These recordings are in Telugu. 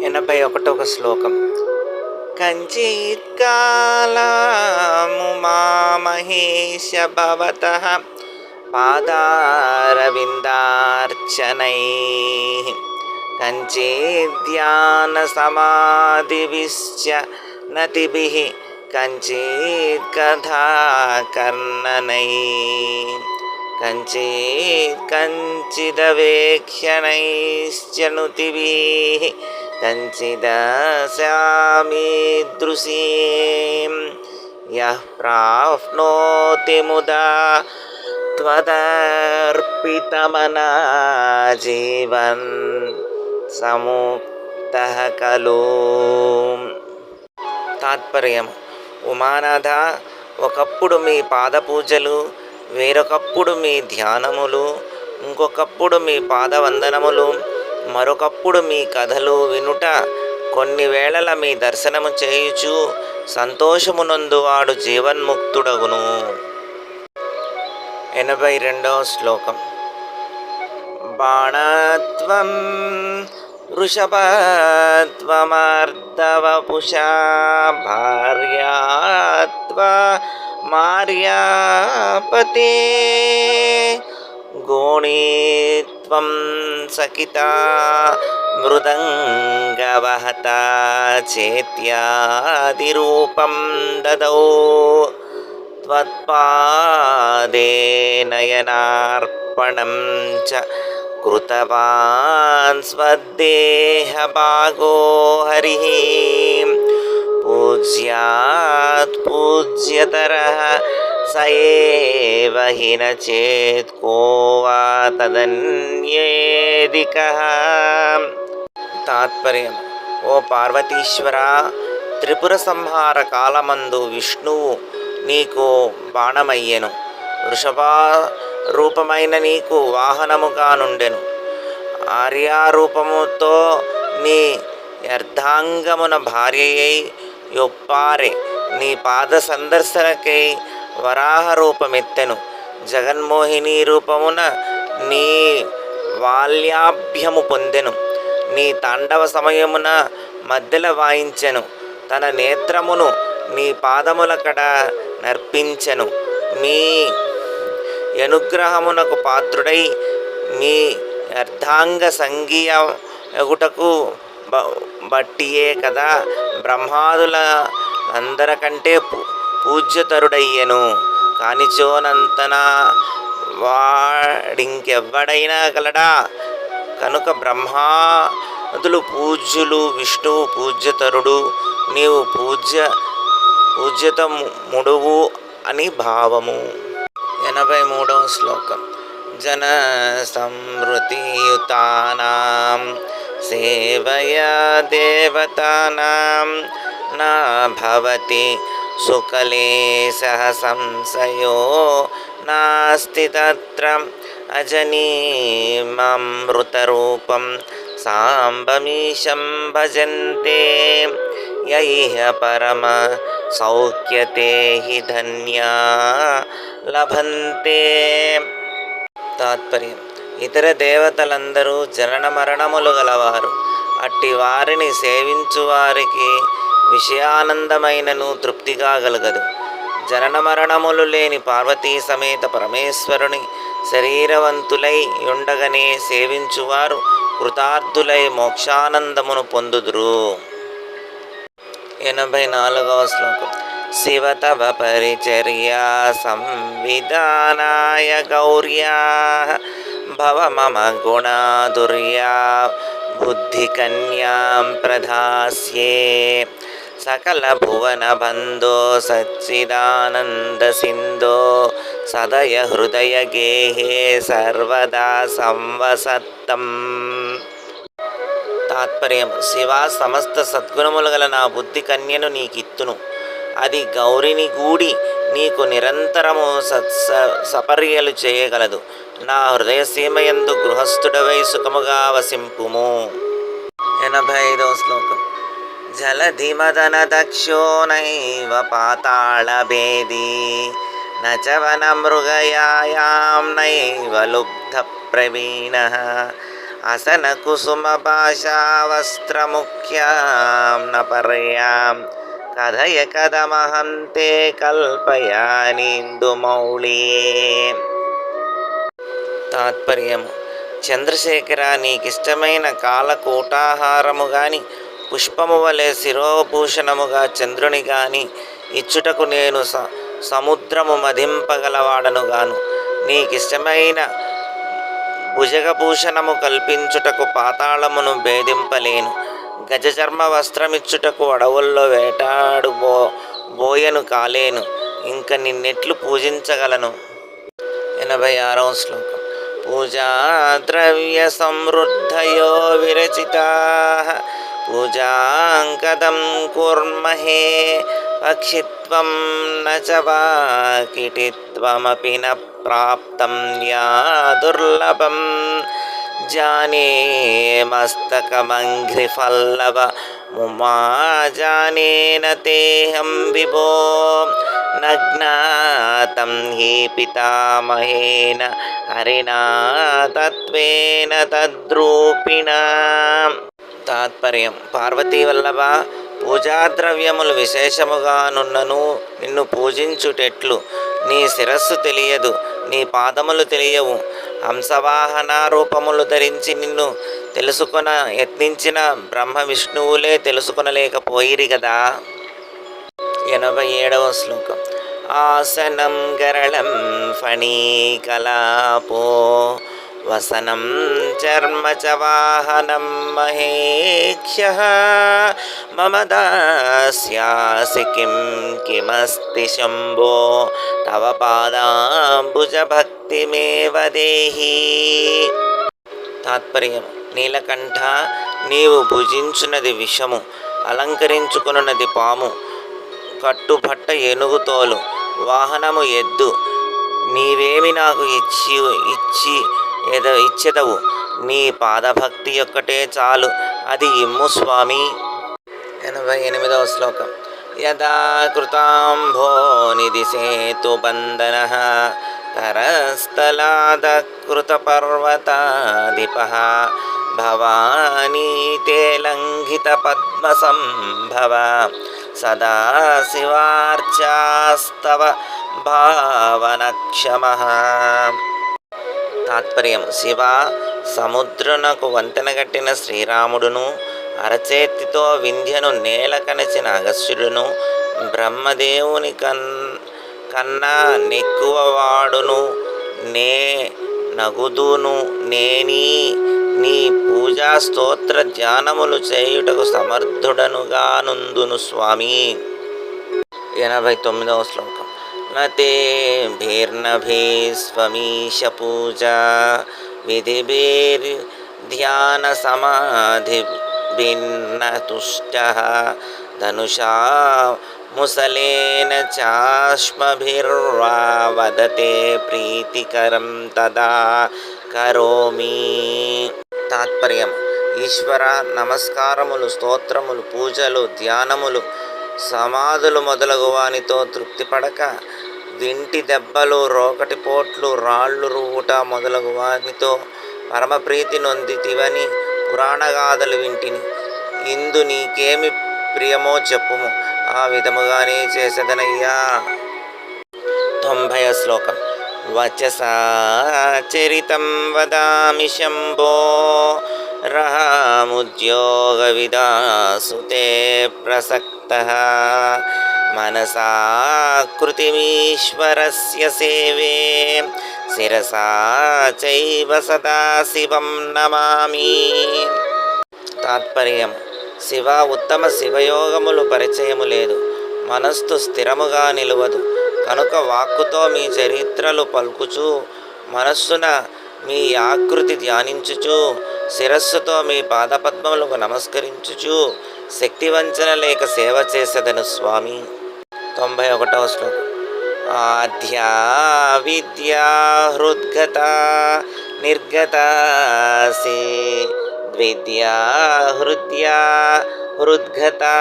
81వ శ్లోకం. కంచిత్కాలము మామహేశ భవతః పాదారవిందార్చనైః కంచిద్ధ్యాన సమాధిభిశ్చ నతిభిః కంచిత్కథాకర్ణనైః కంచిదవేక్షణైశ్చ నుతిభిః కంచిదశామీదృశీం యః ప్రాప్నోతి ముదా త్వదర్పితమనా జీవన్ సముక్తః ఖలు. తాత్పర్యం: ఉమానాథ, ఒకప్పుడు మీ పాదపూజలు, వేరొకప్పుడు మీ ధ్యానములు, ఇంకొకప్పుడు మీ పాదవందనములు, మరొకప్పుడు మీ కథలు వినుట, కొన్ని వేళల మీ దర్శనము చేయుచు సంతోషమునందువాడు జీవన్ముక్తుడగును. 82వ శ్లోకం. బాణత్వం వృషభత్వమర్ధవపుషా భార్యాత్వా మార్యాపతే గోణీత్వం సకితా మృదంగవహతా చేత్యాదిరూపం దదౌ త్వత్పాదే నయనార్పణం చ కృతవాన్ స్వదేహభాగో హరిః పూజ్యాత్ పూజ్యతరః స ఏవ హి న చేత్ కో వా తదన్యేదికః. తాత్పర్యం: ఓ పార్వతీశ్వర, త్రిపుర సంహార కాలమందు విష్ణువు నీకు బాణమయ్యెను, వృషభ రూపమైన నీకు వాహనముగా నుండెను, ఆర్యారూపముతో నీ అర్ధాంగమున భార్యయై యొప్పారె నీ పాద సందర్శనకై వరాహ రూపమెత్తెను, జగన్మోహిని రూపమున నీ వాల్యాభ్యము పొందెను, నీ తాండవ సమయమున మద్దెల వాయించెను, తన నేత్రమును నీ పాదముల కడ నర్పించెను, మీ అనుగ్రహమునకు పాత్రుడై మీ అర్ధాంగ సంగీయగుటకు బట్టియే కదా బ్రహ్మాదుల అందరికంటే పూజ్యతరుడయ్యెను. కానిచోనంతన వాడింకెవ్వడైనా గలడా? కనుక బ్రహ్మాదులు పూజ్యులు, విష్ణువు పూజ్యతరుడు, నీవు పూజ్యతముడువు అని భావము. 83వ శ్లోకం. జన సంవృతియుతానాం సేవయా దేవతానాం నా భవతి సుకలేశః సంశయో నాస్తి తత్ర అజనీమమృతరూపం సాంబమీశం భజంతే యైహ పరమ సౌఖ్యతే హి ధన్యా లభంతే. తాత్పర్యం: ఇతర దేవతలందరూ జనన మరణములు గలవారు, అట్టి వారిని సేవించువారికి విషయానందమైనను తృప్తిగా గలగదు. జనన మరణములు లేని పార్వతీ సమేత పరమేశ్వరుని శరీరవంతులై ఉండగనే సేవించువారు కృతార్థులై మోక్షానందమును పొందుదురు. 84వ శ్లోకం. శివ తవ పరిచర్యా సంవిధానాయ గౌర్యా భవ మమ గుణాదుర్యా బుద్ధికన్యాం ప్రదాస్యే సకల భువన బంధో సచ్చిదానంద సింధో సదయ హృదయ గేహే సర్వదా సంవసత్తం. తాత్పర్యం: శివ, సమస్త సద్గుణములు గల నా బుద్ధి కన్యను నీకిత్తును. అది గౌరిని గూడి నీకు నిరంతరము సపర్యలు చేయగలదు. నా హృదయ సీమయందు గృహస్థుడవై సుఖముగా వసింపుము. 85వ శ్లోకం. జలధిమదన దక్షో నైవ పాతాళభేదీ నచవన మృగయాయాం నైవ లుబ్ధ ప్రవీణః అసన కుసుమ భాషావస్త్రముఖ్యాం న పర్యాం కథయ కథమహం తే కల్పయానీందుమౌళీ. తాత్పర్యము: చంద్రశేఖర, నీకిష్టమైన కాలకూటాహారము గాని పుష్పము వలె శిరోభూషణముగా చంద్రుని గాని ఇచ్చుటకు నేను సముద్రము మధింపగలవాడనుగాను. నీకిష్టమైన భుజగభూషణము కల్పించుటకు పాతాళమును భేదింపలేను. గజచర్మ వస్త్రమిచ్చుటకు అడవుల్లో వేటాడు బోయను కాలేను. ఇంక నిన్నెట్లు పూజించగలను? 86వ శ్లోకం. పూజా ద్రవ్య సమృద్ధయో విరచితాః పూజాం కథం కుర్మహే పక్షిత్వం న చ వాకిటిత్వమపి న ప్రాప్తం యా దుర్లభం జానే మస్తకమంఘ్రిఫల్లవ ముమా జానేన తేహం విభో నజ్ఞాతం హి పితామహేన హరిణా తత్వేన తద్రూపిణా. తాత్పర్యం: పార్వతీ వల్లభ, పూజాద్రవ్యములు విశేషముగానున్నను నిన్ను పూజించుటెట్లు? నీ శిరస్సు తెలియదు, నీ పాదములు తెలియవు. హంసవాహన రూపములు ధరించి నిన్ను తెలుసుకొన యత్నించిన బ్రహ్మ విష్ణువులే తెలుసుకొనలేకపోయిరి గదా. 87వ శ్లోకం. ఆసనం గరళం ఫణీకలాపో వసనం చర్మ చ వాహనం మహేక్ష్యః మమ దాస్యాసి కిం కిమస్తి శంభో తవ పాదాంబుజ భక్తిమేవ దేహి. తాత్పర్యం: నీలకంఠ, నీవు భుజించున్నది విషము, అలంకరించుకున్నది పాము, కట్టుబట్ట ఏనుగుతోలు, వాహనము ఎద్దు. నీవేమి నాకు ఇచ్చెదవు? నీ పాదభక్తి ఒక్కటే చాలు, అది ఇమ్ము స్వామి. 88వ శ్లోకం. యదా కృతాంభో నిధి సేతు బంధనః కరస్థలాదకృత పర్వతాధిపః భవానీ తే లంఘిత పద్మ సంభవ సదా శివార్చాస్తవ భావనక్షమః. తాత్పర్యం: శివ, సముద్రునకు వంతెనగట్టిన శ్రీరాముడును, అరచేతితో వింధ్యను నేల కనచిన అగస్త్యుడును, బ్రహ్మదేవుని కన్నా నెక్కువవాడును నే నగుదును నేనీ నీ పూజా స్తోత్ర ధ్యానములు చేయుటకు సమర్థుడనుగానుందును స్వామి. 89వ శ్లోకం. నతే భీర్నభీస్వమీశ పూజా విధిభిర్ధ్యాన సమాధిభిన్న తుష్టః ధనుషా ముసలేన చాశ్మభిర్వా వదతే ప్రీతికరం తదా కరోమి. తాత్పర్యం: ఈశ్వర, నమస్కారములు, స్తోత్రములు, పూజలు, ధ్యానములు, సమాధులు మొదలగు వానితో తృప్తిపడక వింటి దెబ్బలు, రోకటిపోట్లు, రాళ్ళు రువ్వుట మొదలగు వానితో పరమప్రీతి నొందితివని పురాణగాథలు వింటిని. ఇందు నీకేమి ప్రియమో చెప్పుము, ఆ విధముగానే చేసేదనయ్యా. 90వ శ్లోకం. వచసా చరితం వదామి శంభో రహాముద్యోగ విదాసుతే ప్రసక్తః మనసా కృతిమీశ్వరస్య సేవే శిరసా చైవ సదా శివం నమామి. తాత్పర్యం: శివ, ఉత్తమ శివయోగములు పరిచయము లేదు, మనస్సు స్థిరముగా నిలువదు కనుక వాక్కుతో మీ చరిత్రలు పలుకుచు, మనస్సున మీ ఆకృతి ధ్యానించుచు, శిరస్సుతో మీ పాదపద్మములకు నమస్కరించుచు శక్తివంచన లేక సేవ చేసేదను స్వామి. 91వ శ్లోకం. ఆధ్యా విద్యా హృద్గత నిర్గతాసి ద్విద్యా హృద్యా హృద్గతా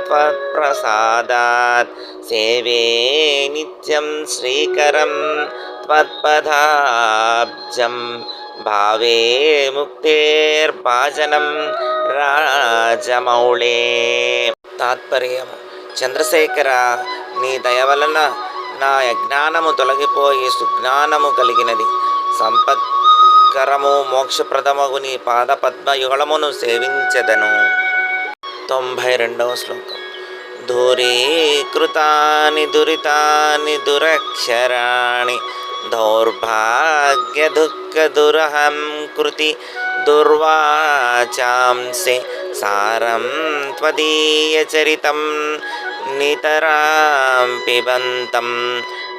త్వత్ప్రసాదాత్ సేవే నిత్యం శ్రీకరం త్వత్పదాబ్జం భావే ముక్తేర్భాజనం రాజమౌళే. తాత్పర్యము: చంద్రశేఖర, నీ దయ వలన నా అజ్ఞానము తొలగిపోయి సుజ్ఞానము కలిగినది. సంపత్కరము మోక్షప్రదమగు నీ పాద పద్మయుగళమును సేవించెదను. 92వ శ్లోకం. దూరీకృతాని దురితాని దురక్షరాణి దౌర్భాగ్య దుఃఖ దురహం కృతి దుర్వాచాంసి సారం త్వదీయ చరితం నితరాం పిబంతం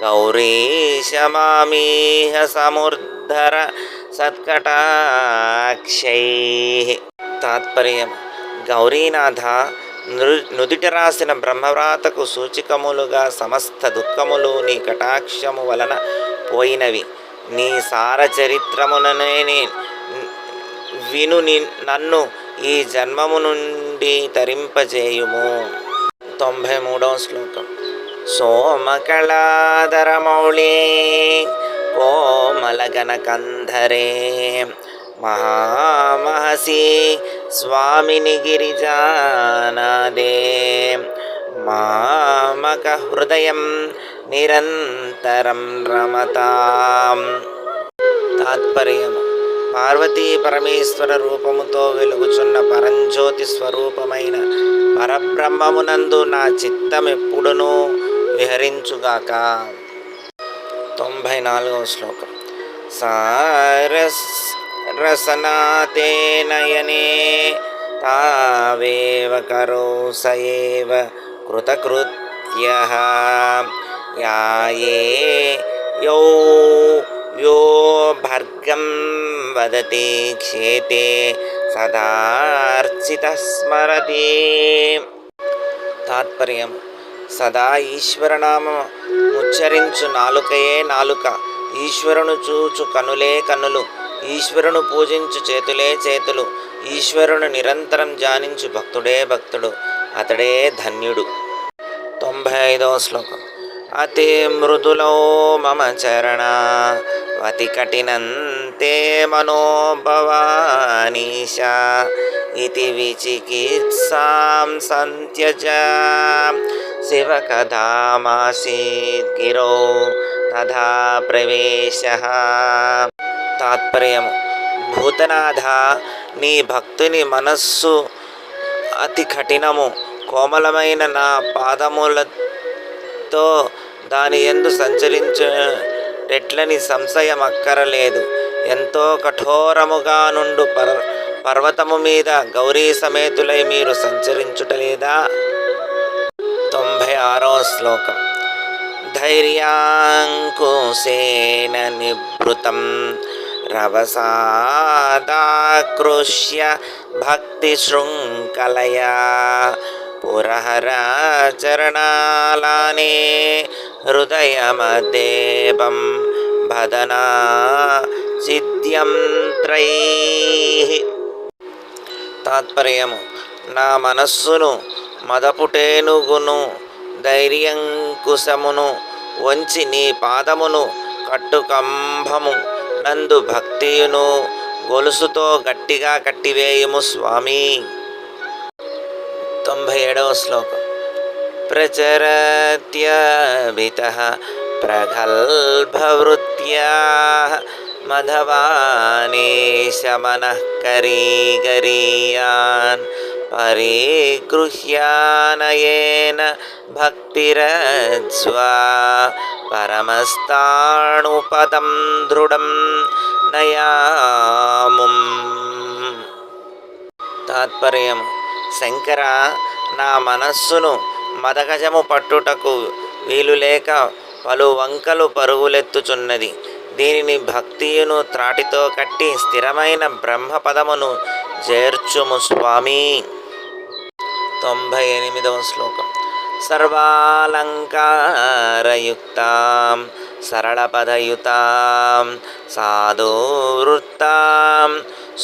గౌరీశ మామీహ సముద్ధర సత్కటాక్షైః. తాత్పర్యం: గౌరీనాథ, నుదిట రాసిన బ్రహ్మవ్రాతకు సూచికములుగా సమస్త దుఃఖములు నీ కటాక్షము వలన పోయినవి. నీ సార చరిత్రముననే విను నన్ను ఈ జన్మము నుండి తరింపజేయుము. 93వ శ్లోకం. సోమకళాధరమౌళే కోమలగణకంధరే మహామహసి స్వామిని గిరిజానాదే మామక హృదయం నిరంతరం రమతాం. తాత్పర్యం: పార్వతీ పరమేశ్వర రూపముతో వెలుగుచున్న పరంజ్యోతి స్వరూపమైన పరబ్రహ్మమునందు నా చిత్తమెప్పుడునూ విహరించుగాక. 94వ శ్లోకం. రసనాతే నయనే తావేవ కరో సయేవ కృతకృత్యః యాయే యో యో భర్గం వదతి క్షేతే సదార్చితః స్మరతి. తాత్పర్యం: సదా ఈశ్వరనామం ఉచ్చరించు నాలుకయే నాలుక, ఈశ్వరును చూచు కనులే కన్నులు, ఈశ్వరును పూజించు చేతులే చేతులు, ఈశ్వరును నిరంతరం ధ్యానించు భక్తుడే భక్తుడు, అతడే ధన్యుడు. 95వ శ్లోకం. అతి మృదులో మమ చరణ అతి కఠినంతే మనోభవానీశ ఇతి విచికిత్సాం సంత్యజ శివ కథామాసీత్ గిరో తథా ప్రవేశః. తాత్పర్యము: భూతనాథ, నీ భక్తుని మనస్సు అతి కఠినము. కోమలమైన నా పాదములతో దాని యందు సంచరించేటట్లని సంశయం అక్కరలేదు. ఎంతో కఠోరముగా నుండు పర్వతము మీద గౌరీ సమేతులై మీరు సంచరించుటలేదా? 96వ శ్లోకం. ధైర్యాంకుశేన నిభృతం రవసాదాకృష్య భక్తి శృంఖలయా పురహర చరణాలానే హృదయమదేవం భదనా సిద్ధ్యం త్రైః. తాత్పర్యము: నా మనస్సును మదపుటేనుగును ధైర్యంకుశమును వంచి నీ పాదమును కట్టుకంభము నందు భక్తియును గొలుసుతో గట్టిగా కట్టివేయుము స్వామి. 97వ శ్లోకం. ప్రచరత్యభితః ప్రగల్భవృత్యా మధవానేశ మనఃకరీగరీయాన్ పరిగృహ్యానయేన భక్తిరజ్వా పరమస్థాణుపదం దృఢం నయాముం. తాత్పర్యం: శంకర, నా మనస్సును మదగజము పట్టుటకు వీలులేక పలు వంకలు పరుగులెత్తుచున్నది. దీనిని భక్తియును త్రాటితో కట్టి స్థిరమైన బ్రహ్మపదమును చేర్చుము స్వామి. 98వ శ్లోకం. సర్వాలంకారయుక్తాం సరళపదయుతాం సాధువృత్తాం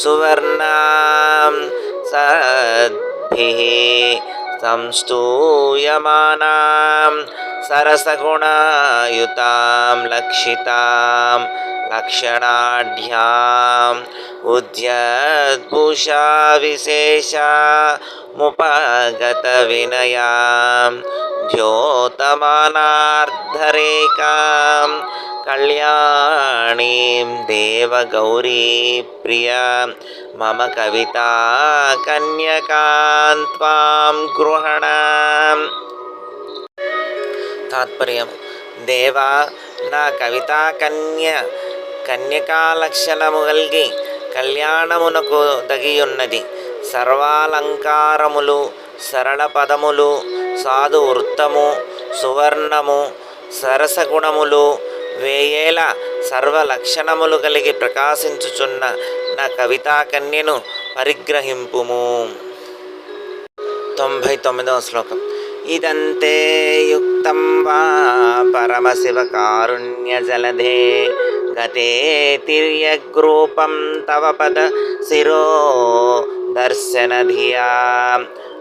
సువర్ణాం సద్భక్తిమతాం भिः संस्तूयमानां सरसगुणायुतां लक्षितां लक्षणाढ्याम् उद्यद्भूषा विशेषमुपगतविनयां द्योतमानार्धरेखां कल्याणीं देवगौरीप्रियां मम कविता कन्यकां त्वां गृहणाम्. తాత్పర్యం: దేవా, నా కవితా కన్యకాలక్షణము గల్గి కళ్యాణమునకు దగియున్నది. సర్వాలంకారములు, సరళ పదములు, సాధు వృత్తము, సువర్ణము, సరసగుణములు, వేయేల సర్వలక్షణములు కలిగి ప్రకాశించుచున్న నా కవితా కన్యను పరిగ్రహింపుము. 99వ శ్లోకం. ఇదంతే యుక్తం వా పరమశివ కారుణ్యజలధే గతే తిర్యగ్రూపం తవ పద శిరో దర్శనధియా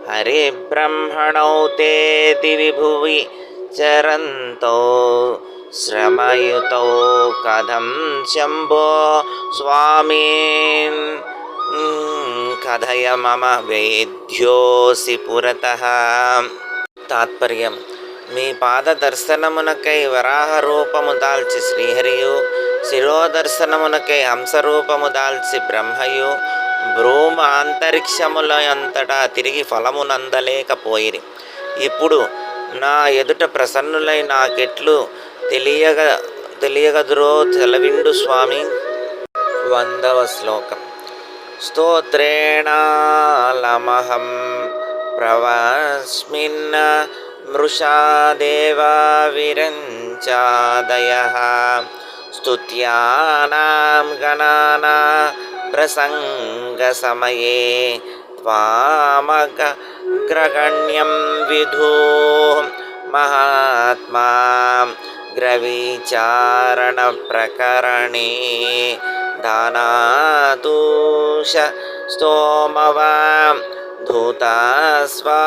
హరిబ్రహ్మణౌ తే దివి భువి చరంతో శ్రమయుతౌ కథం శంభో స్వామీన్ కథయ మమ వేద్యోసి పురతః. తాత్పర్యం: మీ పాద దర్శనమునకై వరాహ రూపము దాల్చి శ్రీహరియు, శిరోదర్శనమునకై హంసరూపము దాల్చి బ్రహ్మయు భ్రూమ అంతరిక్షముల అంతటా తిరిగి ఫలమునందలేకపోయిరి. ఇప్పుడు నా ఎదుట ప్రసన్నులై నాకెట్లు తెలియగదురో తెలవిండు స్వామి. 100వ శ్లోకం. స్తోత్రేణాలమహం ప్రవస్మిన్న మృషా దేవా విరంచాదయః స్తుత్యానాం గణానా ప్రసంగసమయే త్వామగ్రగణ్యం విధూ మహాత్మా గ్రవిచారణ ప్రకరణే దానాతూష స్తోమవా ధూతాస్వా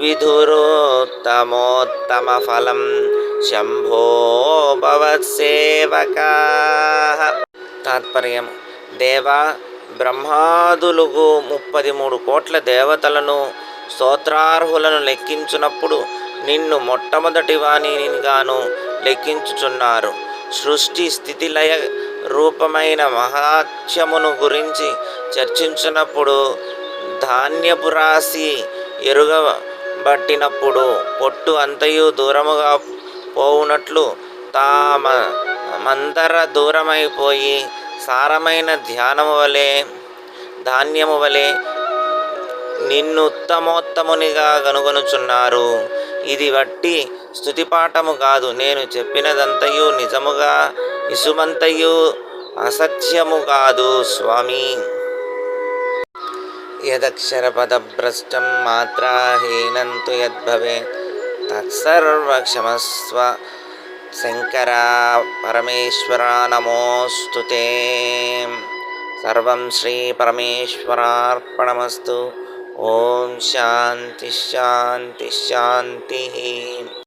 విధురుత్తమోత్తమ ఫలం శంభో భవత్సేవకాః. తాత్పర్యం: దేవా, బ్రహ్మాదులుగు 33 కోట్ల దేవతలను స్తోత్రార్హులను లెక్కించునప్పుడు నిన్ను మొట్టమొదటి వానిగాను లెక్కించుచున్నారు. సృష్టి స్థితిలయ రూపమైన మహాత్మ్యమును గురించి చర్చించినప్పుడు ధాన్యపు రాశి ఎరుగబట్టినప్పుడు పొట్టు అంతయు దూరముగా పోవునట్లు తామందర దూరమైపోయి సారమైన ధాన్యము వలె నిన్ను ఉత్తమోత్తమునిగా కనుగొనుచున్నారు. ఇది వట్టి స్తుతిపాఠము కాదు. నేను చెప్పినదంతయు నిజముగా ఇసుమంతయు అసత్యము కాదు స్వామి. యదక్షరపదభ్రష్టం మాత్రాహీనం తు యద్భవేత్ తత్సర్వక్షమస్వ శంకర పరమేశ్వర. నమోస్తుతే. సర్వం శ్రీ పరమేశ్వరార్పణమస్తు. ఓం శాంతి శాంతి శాంతి.